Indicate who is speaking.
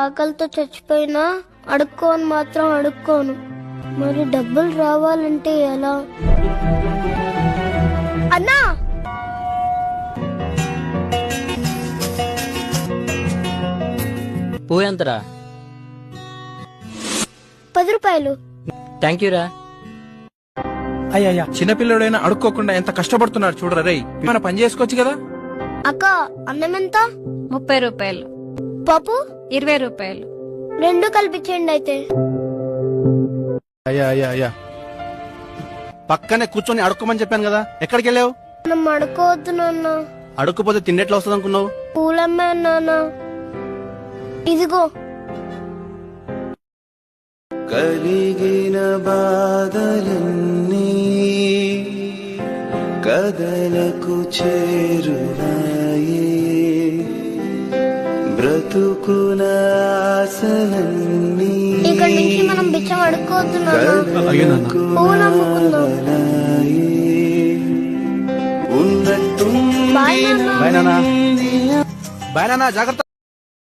Speaker 1: ఆకలితో చచ్చిపోయినా అడుక్కోని మాత్రం అడుక్కోను. మరి డబ్బులు రావాలంటే ఎలా? అన్నా,
Speaker 2: పువ్వు ఎంతరా?
Speaker 1: 10 రూపాయలు.
Speaker 2: థ్యాంక్ యూ రా.
Speaker 3: అయ్యా చిన్నపిల్లడైనా అడుక్కోకుండా ఎంత కష్టపడుతున్నాడు చూడరా రేయ్. మన పని చేసుకోవచ్చు కదా.
Speaker 1: అక్క, అన్నం ఎంత?
Speaker 4: 30 రూపాయలు.
Speaker 1: పప్పు
Speaker 4: 20 రూపాయలు.
Speaker 1: 2 కల్పించండి అయితే.
Speaker 5: అయ్యా పక్కనే కూర్చొని అడుక్కోమని చెప్పాను కదా, ఎక్కడికి వెళ్ళావు?
Speaker 1: మనం అడుకోవద్దు నాన్న.
Speaker 5: అడుక్కుపోతే తిండెట్లా వస్తుంది అనుకున్నావు?
Speaker 1: పూలమ్మే నాన్న. ఇదిగో.
Speaker 6: కలిగిన బాధలన్నీ కదలకు చేరువాయే, బ్రతుకుల ఆశలన్నీ
Speaker 1: ఇక్కడ నుంచి మనం బిచ్చం అడుక్కోవద్దు నాన్న. పూలు అమ్ముకుందాం.
Speaker 6: ఉన్నట్టు
Speaker 1: బాయ్ నాన్న.
Speaker 5: బాయ్ నాన్న, జాగ్రత్త.